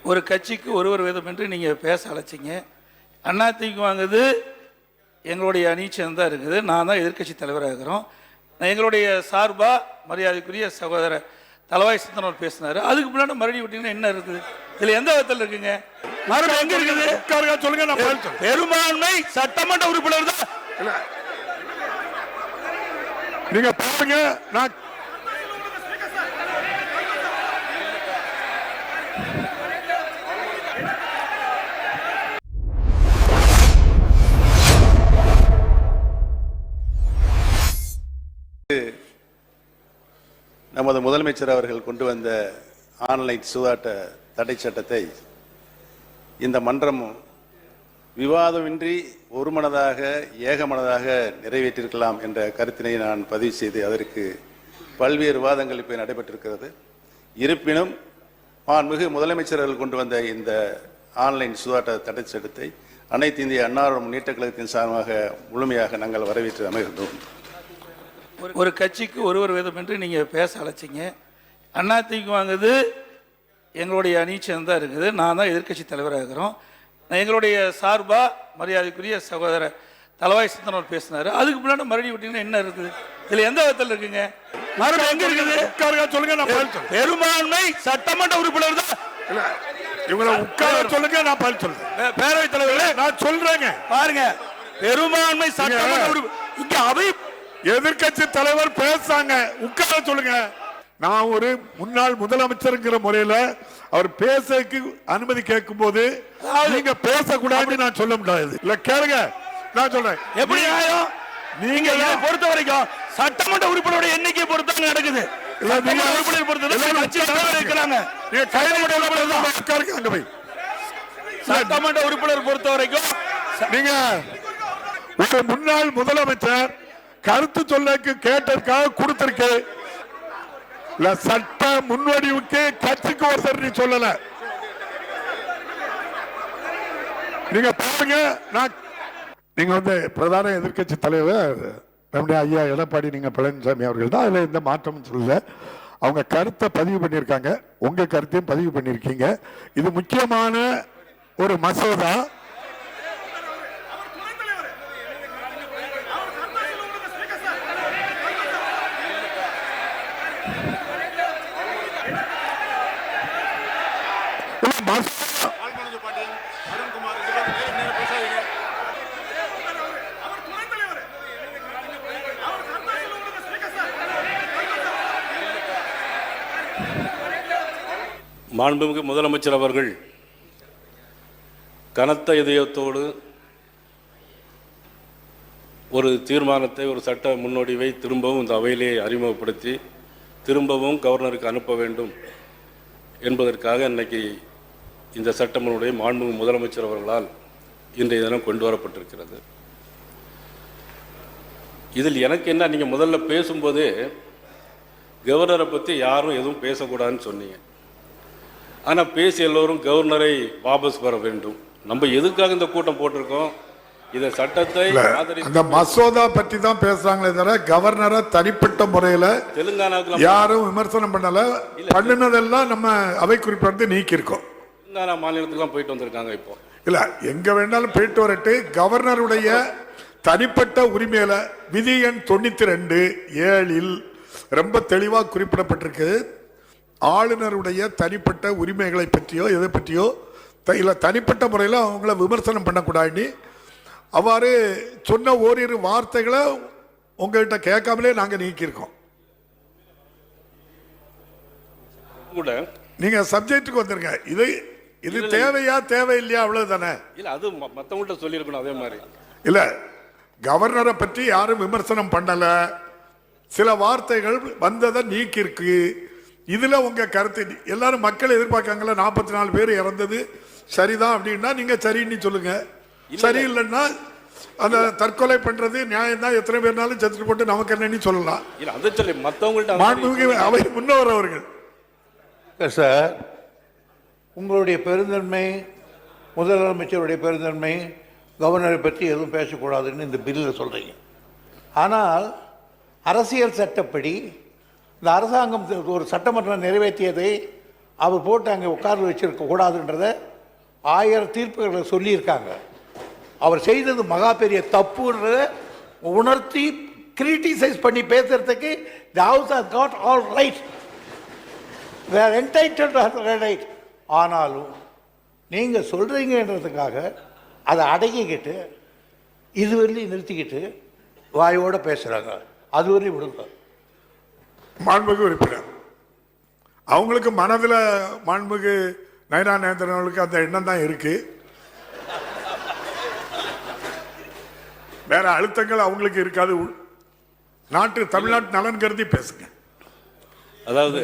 ஒரு கட்சிக்கு ஒருவர் விதம் என்று நீங்கள் பேச அழைச்சிங்க. அதிமுக வாங்குது எங்களுடைய அணிச்சம் தான் இருக்குது. நான் தான் எதிர்க்கட்சி தலைவராக இருக்கிறோம். எங்களுடைய சார்பாக மரியாதைக்குரிய சகோதரர் தலவாய் சிந்தனவர் பேசினார். அதுக்கு முன்னாடி மறுபடியும் விட்டீங்கன்னா என்ன இருக்குது? இதில் எந்த விதத்தில் இருக்குங்க? மறுபடியும் எங்கே இருக்குது சொல்லுங்க. நான் பெரும்பான்மை சட்டமன்ற உறுப்பினர் தான். நீங்க பாருங்க. நான் நமது முதலமைச்சர் அவர்கள் கொண்டு வந்த ஆன்லைன் சூதாட்ட தடை சட்டத்தை இந்த மன்றம் விவாதமின்றி ஒருமனதாக ஏகமனதாக நிறைவேற்றிருக்கலாம் என்ற கருத்தினை நான் பதிவு செய்து அதற்கு பல்வேறு விவாதங்கள் இப்போ நடைபெற்றிருக்கிறது. இருப்பினும் மாண்புமிகு முதலமைச்சர் அவர்கள் கொண்டு வந்த இந்த ஆன்லைன் சூதாட்ட தடை சட்டத்தை அனைத்து இந்திய அண்ணா முன்னேற்ற கழகத்தின் சார்பாக முழுமையாக நாங்கள் வரவேற்று அமைகின்றோம். ஒரு கட்சிக்கு ஒருவர் விதம் என்று நீங்கள் பேச அழைச்சிங்க. அதிமுக வாங்குது எங்களுடைய அணிச்சம் தான் இருக்குது. நான் தான் எதிர்க்கட்சி தலைவராக இருக்கிறோம். எங்களுடைய சார்பாக மரியாதைக்குரிய சகோதரர் தலவாய் சிந்தனவர் பேசினார். அதுக்கு முன்னாடி மறுபடியும் விட்டீங்கன்னா என்ன இருக்குது? இதில் எந்த விதத்தில் இருக்குங்க? மறுபடியும் எங்கே இருக்குது சொல்லுங்க. நான் பெரும்பான்மை சட்டமன்ற உறுப்பினர் தான். இவங்களை உட்கார சொல்லுங்க. நான் பதில் சொல்றேன். பேரவைத் தலைவர்களே நான் சொல்றேங்க. பாருங்க, பெரும்பான்மை சட்டமன்ற உறுப்பினர் இங்க அவை எதிர்கட்சி தலைவர் பேசாங்க. உட்கார சொல்லுங்க. நான் ஒரு முன்னாள் முதலமைச்சருங்கிற முறையில அவர் பேசக்கு அனுமதி கேட்கும் போது நீங்க பேசக்கூடாதுன்னு நான் சொல்ல முடியாது. இல்ல கேளுங்க, நான் சொல்றேன். எப்படி ஆகும்? நீங்க பொறுத்த வரைக்கும் சட்டமன்ற உறுப்பினருடைய எண்ணிக்கை பொறுத்த நடக்குது. சட்டமன்ற உறுப்பினர் பொறுத்த வரைக்கும் நீங்க ஒரு முன்னாள் முதலமைச்சர் கருத்து சொல்லக்கு கேட்டதுக்காக கொடுத்திருக்கு. சட்ட முன்வடிவுக்கு கட்சிக்கு ஒருத்தர் நீ சொல்லல. நீங்க பாருங்க. நீங்க பிரதான எதிர்கட்சி தலைவர் நம்முடைய ஐயா எடப்பாடி நீங்க பழனிசாமி அவர்கள் தான். அதுல எந்த மாற்றமும் சொல்லல. அவங்க கருத்தை பதிவு பண்ணியிருக்காங்க. உங்க கருத்தையும் பதிவு பண்ணியிருக்கீங்க. இது முக்கியமான ஒரு மசோதா. மாண்புமிகு முதலமைச்சர் அவர்கள் கனத்த இதயத்தோடு ஒரு தீர்மானத்தை, ஒரு சட்ட முன்னோடிவை திரும்பவும் இந்த அவையிலே அறிமுகப்படுத்தி திரும்பவும் கவர்னருக்கு அனுப்ப வேண்டும் என்பதற்காக இன்னைக்கு இந்த சட்ட முன்னோடியை மாண்புமிகு முதலமைச்சர் அவர்களால் இன்றைய தினம் கொண்டு வரப்பட்டிருக்கிறது. இதில் எனக்கு என்ன, நீங்கள் முதல்ல பேசும்போது கவர்னரை பற்றி யாரும் எதுவும் பேசக்கூடாதுன்னு சொன்னீங்க. ஆனால் பேசி எல்லோரும் கவர்னரை வாபஸ் பெற வேண்டும். நம்ம எதுக்காக இந்த கூட்டம் போட்டிருக்கோம்? இந்த சட்டத்தை அந்த மசோதா பற்றி தான் பேசுறாங்களே தவிர கவர்னரை தனிப்பட்ட முறையில் தெலுங்கானாவுக்கு யாரும் விமர்சனம் பண்ணல. பண்ணினதெல்லாம் நம்ம அவை குறிப்பிட்டு நீக்கி இருக்கோம். தெலுங்கானா மாநிலத்துக்குலாம் போயிட்டு வந்திருக்காங்க. இப்போ இல்ல எங்க வேண்டாலும் போயிட்டு வரட்டு. கவர்னருடைய தனிப்பட்ட உரிமையில விதி எண் 92(7) ரொம்ப தெளிவா குறிப்பிடப்பட்டிருக்கு. ஆளுநருடைய தனிப்பட்ட உரிமைகளை பற்றியோ எதை பற்றியோ இல்ல தனிப்பட்ட முறையில் அவங்கள விமர்சனம் பண்ணக்கூடாது. அவ்வாறு சொன்ன ஓரிரு வார்த்தைகளை உங்ககிட்ட கேட்காமலே நாங்க நீக்கியிருக்கோம். கூட நீங்க சப்ஜெக்டுக்கு வந்துருங்க. இது தேவையா தேவையில்லையா அவ்வளவுதானே. இல்ல அது மத்தவங்கள்ட்ட சொல்லியிருக்கணும். அதே மாதிரி இல்ல கவர்னரை பற்றி யாரும் விமர்சனம் பண்ணல. சில வார்த்தைகள் வந்ததை நீக்கிருக்கு. இதுல உங்க கருத்து எல்லாரும் மக்கள் எதிர்பார்க்காங்களா? 44 பேர் இறந்தது சரிதான் அப்படின்னா நீங்க சரின்னு சொல்லுங்க. சரியில்லைன்னா அந்த தற்கொலை பண்றது நியாயம் தான். எத்தனை பேர்னாலும் செத்துட்டு போட்டு நமக்கு என்னன்னு சொல்லலாம். இல்ல அதை சொல்லி மற்றவங்கள்ட்ட அவை முன்னவர் அவர்கள் சார், உங்களுடைய பெருந்தன்மை, முதலமைச்சருடைய பெருந்தன்மை, கவர்னரை பற்றி எதுவும் பேசக்கூடாதுன்னு இந்த பில்லில் சொல்கிறீங்க. ஆனால் அரசியல் சட்டப்படி இந்த அரசாங்கம் ஒரு சட்டமன்றம் நிறைவேற்றியதை அவர் போட்டு அங்கே உட்கார வச்சிருக்க கூடாதுன்றத 1000 தீர்ப்புகளை சொல்லியிருக்காங்க. அவர் செய்தது மகா பெரிய தப்புன்றத உணர்த்தி கிரிட்டிசைஸ் பண்ணி பேசுறதுக்கு the house has got all right. they are entitled to have right. ஆனாலும் நீங்கள் சொல்கிறீங்கன்றதுக்காக அதை அடக்கிக்கிட்டு இதுவரையிலும் நிறுத்திக்கிட்டு வாயோட பேசுகிறாங்க. அதுவரையும் விடுங்க. மாண்புமிகு உறுப்பினர், அவங்களுக்கு மனதில் மாண்புமிகு நயனா நேந்திரன் அவர்களுக்கு அந்த எண்ணம் தான் இருக்கு. வேற அழுத்தங்கள் அவங்களுக்கு இருக்காது. தமிழ்நாட்டு நலன் கருதி பேசுங்க. அதாவது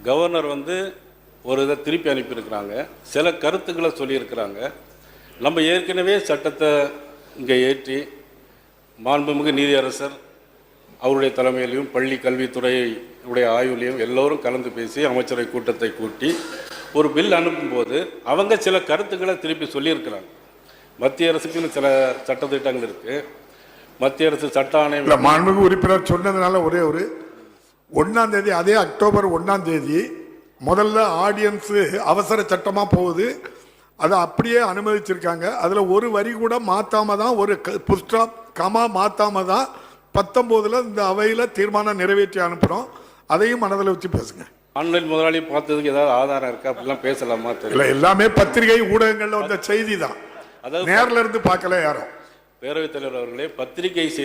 கவர்னர் ஒரு இதை திருப்பி அனுப்பியிருக்கிறாங்க, சில கருத்துக்களை சொல்லியிருக்கிறாங்க. நம்ம ஏற்கனவே சட்டத்தை இங்கே ஏற்றி மாண்புமிகு நீதியரசர் அவருடைய தலைமையிலையும் பள்ளி கல்வித்துறையுடைய ஆய்வுலையும் எல்லோரும் கலந்து பேசி அமைச்சரவை கூட்டத்தை கூட்டி ஒரு பில் அனுப்பும்போது அவங்க சில கருத்துக்களை திருப்பி சொல்லியிருக்கிறாங்க. மத்திய அரசுக்குன்னு சில சட்டத்திட்டங்கள் இருக்குது. மத்திய அரசு சட்ட ஆணையம் மாண்புமிகு உறுப்பினர் சொன்னதுனால ஒரே ஒரு 1ஆம் தேதி, அதே அக்டோபர் 1ஆம் தேதி முதல்ல ஆடியன்ஸ் அவசர சட்டமாக போகுது. அதை அப்படியே அனுமதிச்சிருக்காங்க. அதில் ஒரு வரி கூட மாற்றாம தான், ஒரு புஸ்டாப் கமா மாற்றாம தான் 19 இந்த அவையில் தீர்மானம் நிறைவேற்றி அனுப்புகிறோம். அதையும் மனதில் வச்சு பேசுங்க. ஆன்லைன் முதலாளி பார்த்ததுக்கு ஏதாவது ஆதாரம் இருக்கா? அப்படிலாம் பேசலாமா? இல்லை, எல்லாமே பத்திரிகை ஊடகங்களில் வந்த செய்தி தான். அதாவது நேரில் இருந்து பார்க்கல யாரும். பேரவைத் தலைவர் அவர்களே, பத்திரிகை செய்தி